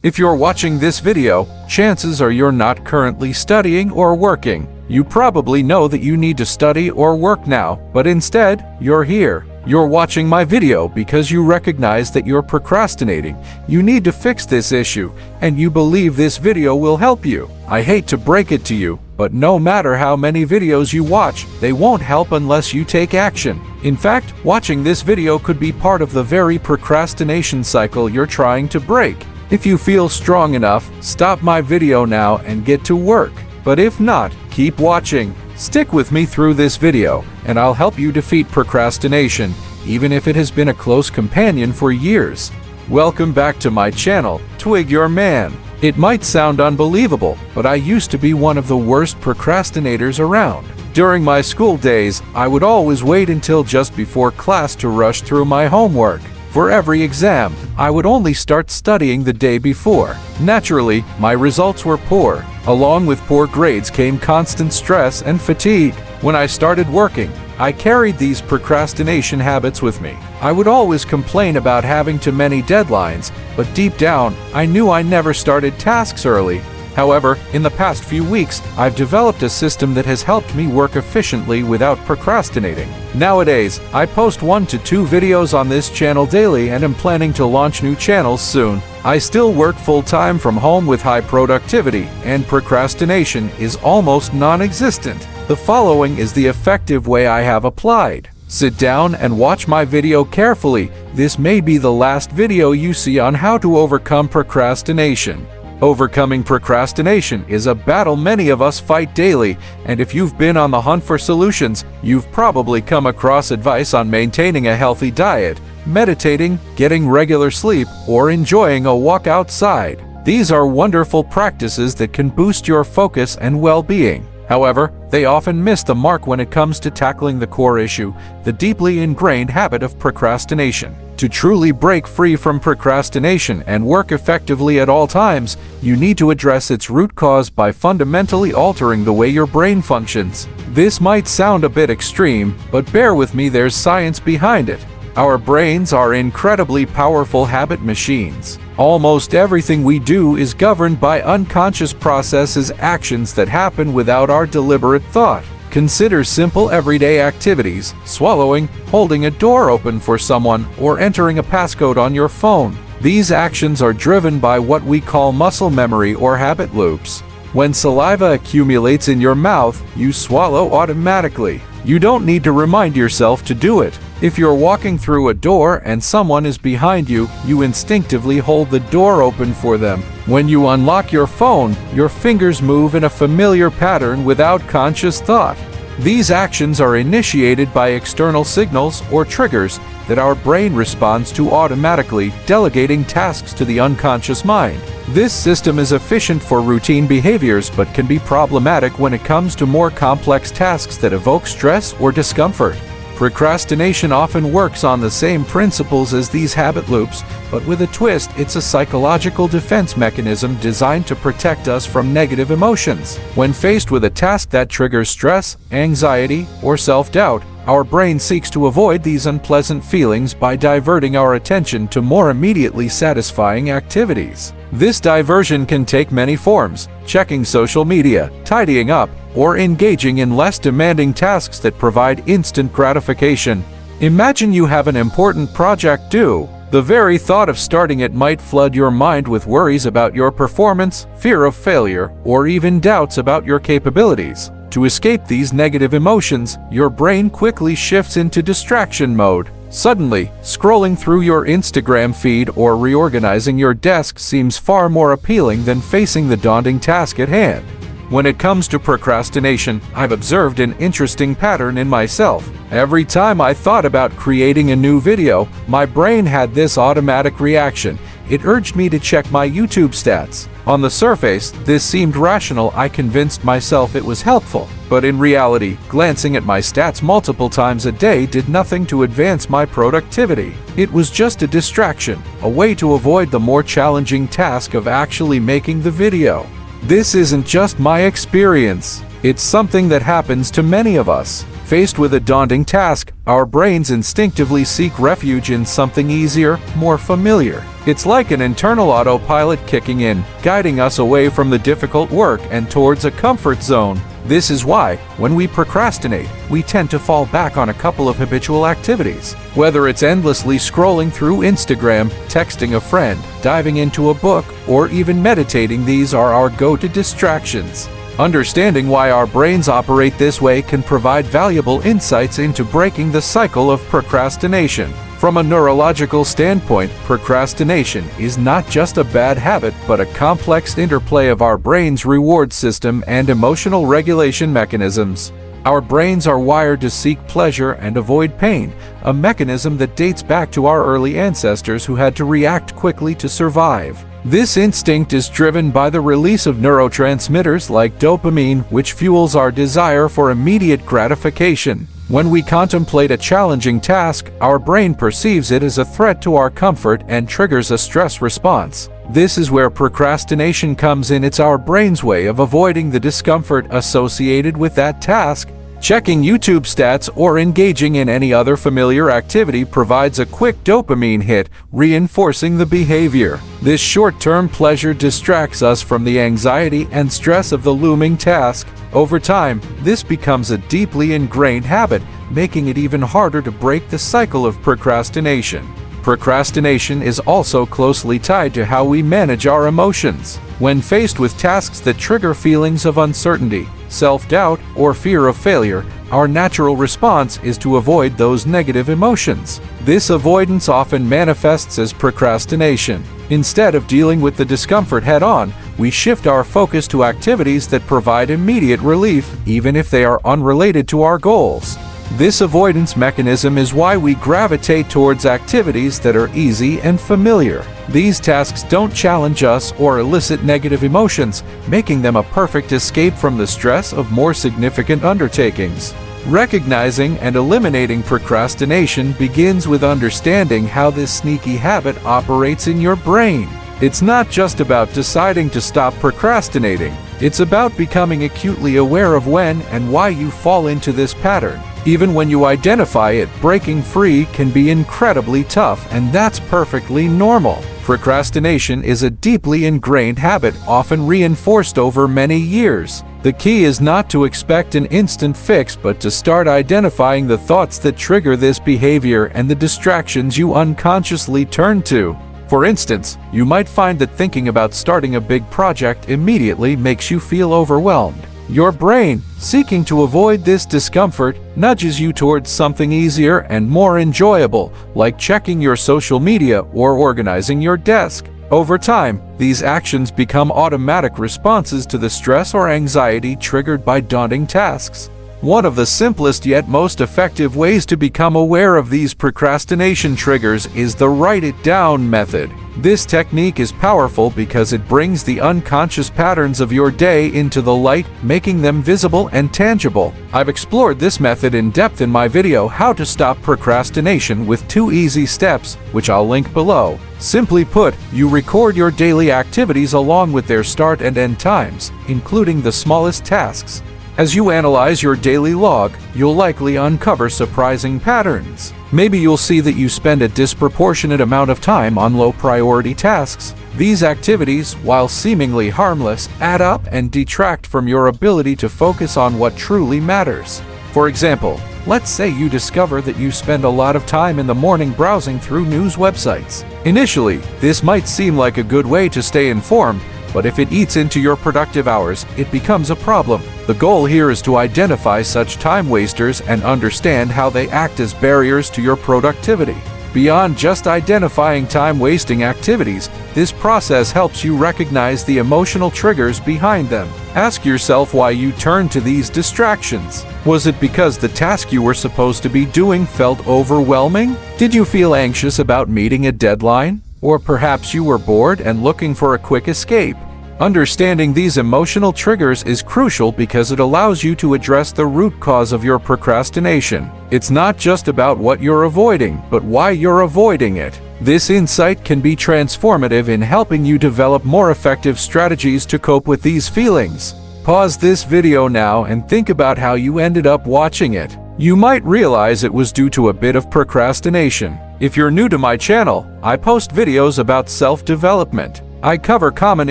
If you're watching this video, chances are you're not currently studying or working. You probably know that you need to study or work now, but instead, you're here. You're watching my video because you recognize that you're procrastinating. You need to fix this issue, and you believe this video will help you. I hate to break it to you, but no matter how many videos you watch, they won't help unless you take action. In fact, watching this video could be part of the very procrastination cycle you're trying to break. If you feel strong enough, stop my video now and get to work. But if not, keep watching. Stick with me through this video, and I'll help you defeat procrastination, even if it has been a close companion for years. Welcome back to my channel, Twig Your Man. It might sound unbelievable, but I used to be one of the worst procrastinators around. During my school days, I would always wait until just before class to rush through my homework. For every exam, I would only start studying the day before. Naturally, my results were poor. Along with poor grades came constant stress and fatigue. When I started working, I carried these procrastination habits with me. I would always complain about having too many deadlines, but deep down, I knew I never started tasks early. However, in the past few weeks, I've developed a system that has helped me work efficiently without procrastinating. Nowadays, I post 1 to 2 videos on this channel daily and am planning to launch new channels soon. I still work full-time from home with high productivity, and procrastination is almost non-existent. The following is the effective way I have applied. Sit down and watch my video carefully. This may be the last video you see on how to overcome procrastination. Overcoming procrastination is a battle many of us fight daily, and if you've been on the hunt for solutions, you've probably come across advice on maintaining a healthy diet, meditating, getting regular sleep, or enjoying a walk outside. These are wonderful practices that can boost your focus and well-being. However, they often miss the mark when it comes to tackling the core issue, the deeply ingrained habit of procrastination. To truly break free from procrastination and work effectively at all times, you need to address its root cause by fundamentally altering the way your brain functions. This might sound a bit extreme, but bear with me, there's science behind it. Our brains are incredibly powerful habit machines. Almost everything we do is governed by unconscious processes, actions that happen without our deliberate thought. Consider simple everyday activities: swallowing, holding a door open for someone, or entering a passcode on your phone. These actions are driven by what we call muscle memory or habit loops. When saliva accumulates in your mouth, you swallow automatically. You don't need to remind yourself to do it. If you're walking through a door and someone is behind you, you instinctively hold the door open for them. When you unlock your phone, your fingers move in a familiar pattern without conscious thought. These actions are initiated by external signals or triggers that our brain responds to automatically, delegating tasks to the unconscious mind. This system is efficient for routine behaviors but can be problematic when it comes to more complex tasks that evoke stress or discomfort. Procrastination often works on the same principles as these habit loops, but with a twist. It's a psychological defense mechanism designed to protect us from negative emotions. When faced with a task that triggers stress, anxiety, or self-doubt, our brain seeks to avoid these unpleasant feelings by diverting our attention to more immediately satisfying activities. This diversion can take many forms: checking social media, tidying up, or engaging in less demanding tasks that provide instant gratification. Imagine you have an important project due. The very thought of starting it might flood your mind with worries about your performance, fear of failure, or even doubts about your capabilities. To escape these negative emotions, your brain quickly shifts into distraction mode. Suddenly, scrolling through your Instagram feed or reorganizing your desk seems far more appealing than facing the daunting task at hand. When it comes to procrastination, I've observed an interesting pattern in myself. Every time I thought about creating a new video, my brain had this automatic reaction. It urged me to check my YouTube stats. On the surface, this seemed rational. I convinced myself it was helpful. But in reality, glancing at my stats multiple times a day did nothing to advance my productivity. It was just a distraction, a way to avoid the more challenging task of actually making the video. This isn't just my experience. It's something that happens to many of us. Faced with a daunting task, our brains instinctively seek refuge in something easier, more familiar. It's like an internal autopilot kicking in, guiding us away from the difficult work and towards a comfort zone. This is why, when we procrastinate, we tend to fall back on a couple of habitual activities. Whether it's endlessly scrolling through Instagram, texting a friend, diving into a book, or even meditating, these are our go-to distractions. Understanding why our brains operate this way can provide valuable insights into breaking the cycle of procrastination. From a neurological standpoint, procrastination is not just a bad habit, but a complex interplay of our brain's reward system and emotional regulation mechanisms. Our brains are wired to seek pleasure and avoid pain, a mechanism that dates back to our early ancestors who had to react quickly to survive. This instinct is driven by the release of neurotransmitters like dopamine, which fuels our desire for immediate gratification. When we contemplate a challenging task, our brain perceives it as a threat to our comfort and triggers a stress response. This is where procrastination comes in. It's our brain's way of avoiding the discomfort associated with that task. Checking YouTube stats or engaging in any other familiar activity provides a quick dopamine hit, reinforcing the behavior. This short-term pleasure distracts us from the anxiety and stress of the looming task. Over time, this becomes a deeply ingrained habit, making it even harder to break the cycle of procrastination. Procrastination is also closely tied to how we manage our emotions. When faced with tasks that trigger feelings of uncertainty, self-doubt, or fear of failure, our natural response is to avoid those negative emotions. This avoidance often manifests as procrastination. Instead of dealing with the discomfort head-on, we shift our focus to activities that provide immediate relief, even if they are unrelated to our goals. This avoidance mechanism is why we gravitate towards activities that are easy and familiar. These tasks don't challenge us or elicit negative emotions, making them a perfect escape from the stress of more significant undertakings. Recognizing and eliminating procrastination begins with understanding how this sneaky habit operates in your brain. It's not just about deciding to stop procrastinating. It's about becoming acutely aware of when and why you fall into this pattern. Even when you identify it, breaking free can be incredibly tough, and that's perfectly normal. Procrastination is a deeply ingrained habit, often reinforced over many years. The key is not to expect an instant fix, but to start identifying the thoughts that trigger this behavior and the distractions you unconsciously turn to. For instance, you might find that thinking about starting a big project immediately makes you feel overwhelmed. Your brain, seeking to avoid this discomfort, nudges you towards something easier and more enjoyable, like checking your social media or organizing your desk. Over time, these actions become automatic responses to the stress or anxiety triggered by daunting tasks. One of the simplest yet most effective ways to become aware of these procrastination triggers is the write it down method. This technique is powerful because it brings the unconscious patterns of your day into the light, making them visible and tangible. I've explored this method in depth in my video How to Stop Procrastination with 2 easy steps, which I'll link below. Simply put, you record your daily activities along with their start and end times, including the smallest tasks. As you analyze your daily log, you'll likely uncover surprising patterns. Maybe you'll see that you spend a disproportionate amount of time on low-priority tasks. These activities, while seemingly harmless, add up and detract from your ability to focus on what truly matters. For example, let's say you discover that you spend a lot of time in the morning browsing through news websites. Initially, this might seem like a good way to stay informed, but if it eats into your productive hours, it becomes a problem. The goal here is to identify such time wasters and understand how they act as barriers to your productivity. Beyond just identifying time-wasting activities, this process helps you recognize the emotional triggers behind them. Ask yourself why you turned to these distractions. Was it because the task you were supposed to be doing felt overwhelming? Did you feel anxious about meeting a deadline? Or perhaps you were bored and looking for a quick escape. Understanding these emotional triggers is crucial because it allows you to address the root cause of your procrastination. It's not just about what you're avoiding, but why you're avoiding it. This insight can be transformative in helping you develop more effective strategies to cope with these feelings. Pause this video now and think about how you ended up watching it. you might realize it was due to a bit of procrastination. If you're new to my channel, I post videos about self-development. I cover common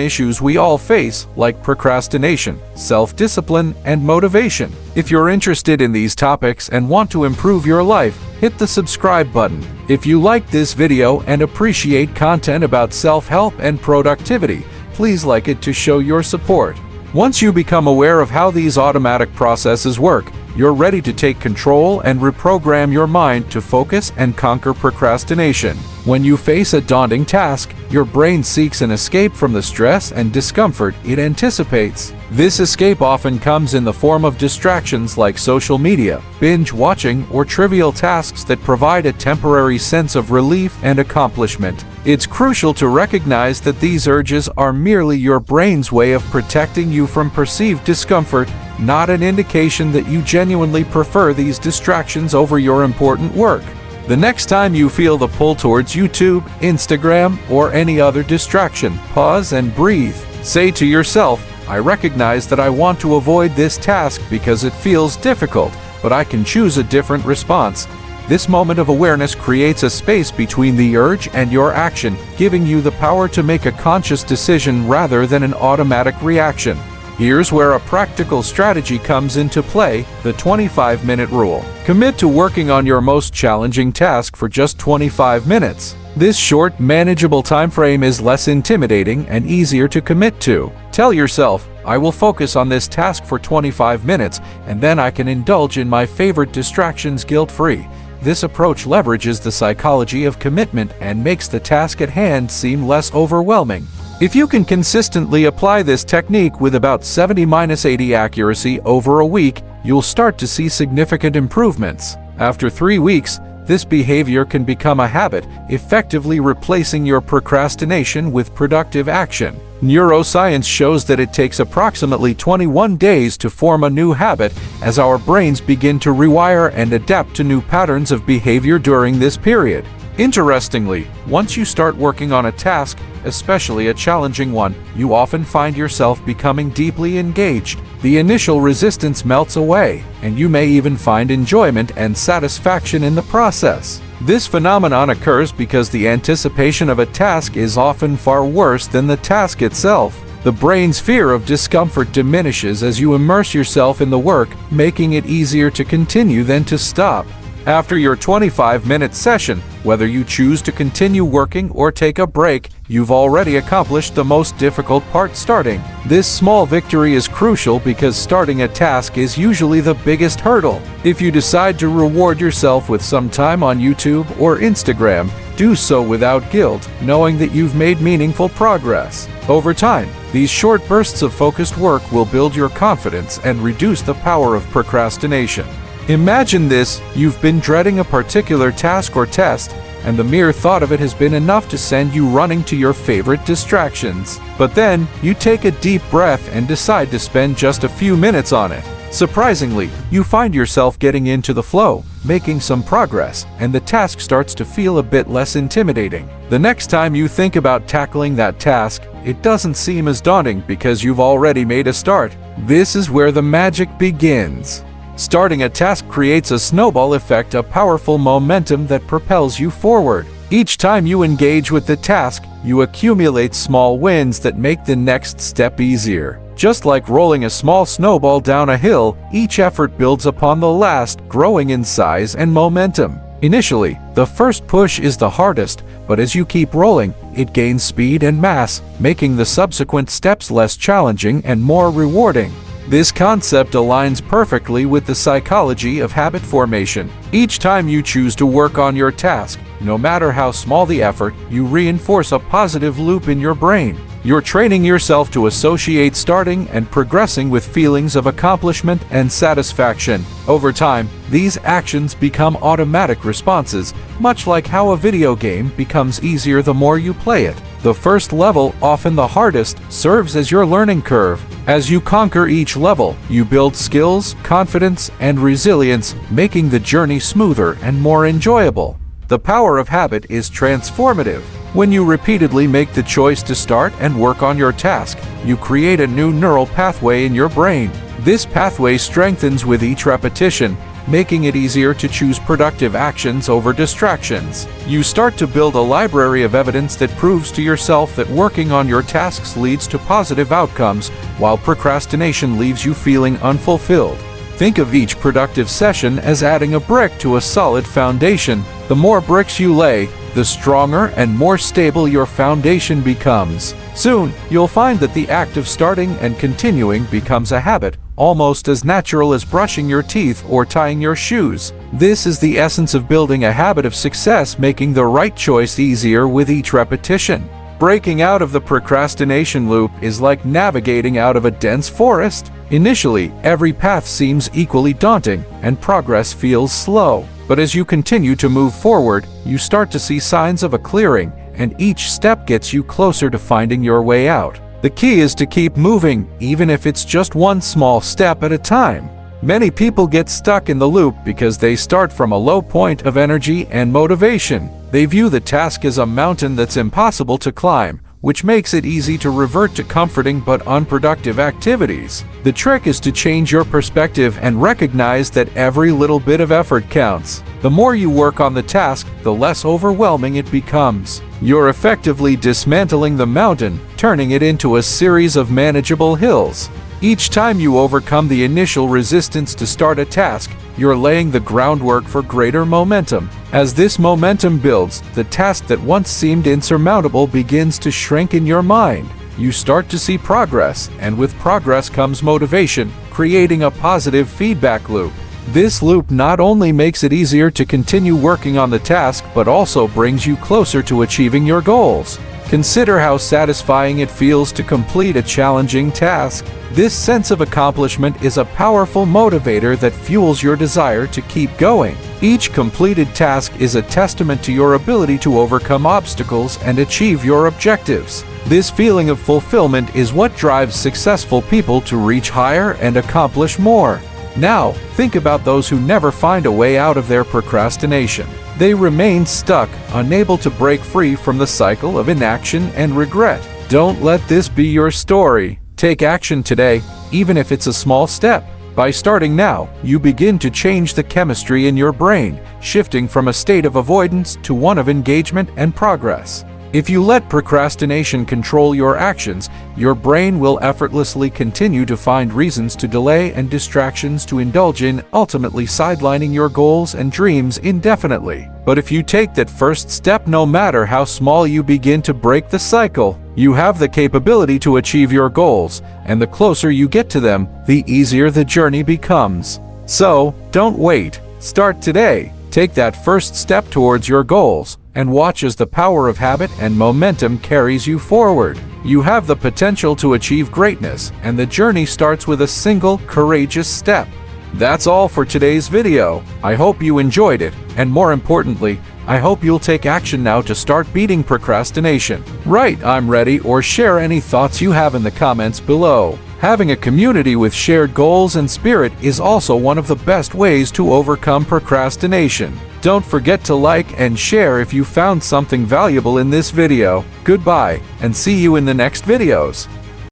issues we all face, like procrastination, self-discipline, and motivation. If you're interested in these topics and want to improve your life, hit the subscribe button. If you like this video and appreciate content about self-help and productivity, please like it to show your support. Once you become aware of how these automatic processes work, you're ready to take control and reprogram your mind to focus and conquer procrastination. When you face a daunting task, your brain seeks an escape from the stress and discomfort it anticipates. This escape often comes in the form of distractions like social media, binge watching, or trivial tasks that provide a temporary sense of relief and accomplishment. It's crucial to recognize that these urges are merely your brain's way of protecting you from perceived discomfort, not an indication that you genuinely prefer these distractions over your important work. The next time you feel the pull towards YouTube, Instagram, or any other distraction, pause and breathe. Say to yourself, I recognize that I want to avoid this task because it feels difficult, but I can choose a different response. This moment of awareness creates a space between the urge and your action, giving you the power to make a conscious decision rather than an automatic reaction. Here's where a practical strategy comes into play: the 25-minute rule. Commit to working on your most challenging task for just 25 minutes. This short, manageable time frame is less intimidating and easier to commit to. Tell yourself, I will focus on this task for 25 minutes, and then I can indulge in my favorite distractions guilt-free. This approach leverages the psychology of commitment and makes the task at hand seem less overwhelming. If you can consistently apply this technique with about 70-80 accuracy over a week, you'll start to see significant improvements. After 3 weeks, this behavior can become a habit, effectively replacing your procrastination with productive action. Neuroscience shows that it takes approximately 21 days to form a new habit, as our brains begin to rewire and adapt to new patterns of behavior during this period. Interestingly, once you start working on a task, especially a challenging one, you often find yourself becoming deeply engaged. The initial resistance melts away, and you may even find enjoyment and satisfaction in the process. This phenomenon occurs because the anticipation of a task is often far worse than the task itself. The brain's fear of discomfort diminishes as you immerse yourself in the work, making it easier to continue than to stop. After your 25-minute session, whether you choose to continue working or take a break, you've already accomplished the most difficult part: starting. This small victory is crucial because starting a task is usually the biggest hurdle. If you decide to reward yourself with some time on YouTube or Instagram, do so without guilt, knowing that you've made meaningful progress. Over time, these short bursts of focused work will build your confidence and reduce the power of procrastination. Imagine this: you've been dreading a particular task or test, and the mere thought of it has been enough to send you running to your favorite distractions. But then, you take a deep breath and decide to spend just a few minutes on it. Surprisingly, you find yourself getting into the flow, making some progress, and the task starts to feel a bit less intimidating. The next time you think about tackling that task, it doesn't seem as daunting because you've already made a start. This is where the magic begins. Starting a task creates a snowball effect, a powerful momentum that propels you forward. Each time you engage with the task, you accumulate small wins that make the next step easier. Just like rolling a small snowball down a hill, each effort builds upon the last, growing in size and momentum. Initially, the first push is the hardest, but as you keep rolling, it gains speed and mass, making the subsequent steps less challenging and more rewarding. This concept aligns perfectly with the psychology of habit formation. Each time you choose to work on your task, no matter how small the effort, you reinforce a positive loop in your brain. You're training yourself to associate starting and progressing with feelings of accomplishment and satisfaction. Over time, these actions become automatic responses, much like how a video game becomes easier the more you play it. The first level, often the hardest, serves as your learning curve. As you conquer each level, you build skills, confidence, and resilience, making the journey smoother and more enjoyable. The power of habit is transformative. When you repeatedly make the choice to start and work on your task, you create a new neural pathway in your brain. This pathway strengthens with each repetition, making it easier to choose productive actions over distractions. You start to build a library of evidence that proves to yourself that working on your tasks leads to positive outcomes, while procrastination leaves you feeling unfulfilled. Think of each productive session as adding a brick to a solid foundation. The more bricks you lay, the stronger and more stable your foundation becomes. Soon, you'll find that the act of starting and continuing becomes a habit, almost as natural as brushing your teeth or tying your shoes. This is the essence of building a habit of success, making the right choice easier with each repetition. Breaking out of the procrastination loop is like navigating out of a dense forest. Initially, every path seems equally daunting, and progress feels slow. But as you continue to move forward, you start to see signs of a clearing, and each step gets you closer to finding your way out. The key is to keep moving, even if it's just one small step at a time. Many people get stuck in the loop because they start from a low point of energy and motivation. They view the task as a mountain that's impossible to climb, which makes it easy to revert to comforting but unproductive activities. The trick is to change your perspective and recognize that every little bit of effort counts. The more you work on the task, the less overwhelming it becomes. You're effectively dismantling the mountain, turning it into a series of manageable hills. Each time you overcome the initial resistance to start a task, you're laying the groundwork for greater momentum. As this momentum builds, the task that once seemed insurmountable begins to shrink in your mind. You start to see progress, and with progress comes motivation, creating a positive feedback loop. This loop not only makes it easier to continue working on the task, but also brings you closer to achieving your goals. Consider how satisfying it feels to complete a challenging task. This sense of accomplishment is a powerful motivator that fuels your desire to keep going. Each completed task is a testament to your ability to overcome obstacles and achieve your objectives. This feeling of fulfillment is what drives successful people to reach higher and accomplish more. Now, think about those who never find a way out of their procrastination. They remain stuck, unable to break free from the cycle of inaction and regret. Don't let this be your story. Take action today, even if it's a small step. By starting now, you begin to change the chemistry in your brain, shifting from a state of avoidance to one of engagement and progress. If you let procrastination control your actions, your brain will effortlessly continue to find reasons to delay and distractions to indulge in, ultimately sidelining your goals and dreams indefinitely. But if you take that first step, no matter how small, you begin to break the cycle. You have the capability to achieve your goals, and the closer you get to them, the easier the journey becomes. So, don't wait. Start today. Take that first step towards your goals, and watch as the power of habit and momentum carries you forward. You have the potential to achieve greatness, and the journey starts with a single, courageous step. That's all for today's video. I hope you enjoyed it, and more importantly, I hope you'll take action now to start beating procrastination. Write "I'm ready" or share any thoughts you have in the comments below. Having a community with shared goals and spirit is also one of the best ways to overcome procrastination. Don't forget to like and share if you found something valuable in this video. Goodbye, and see you in the next videos.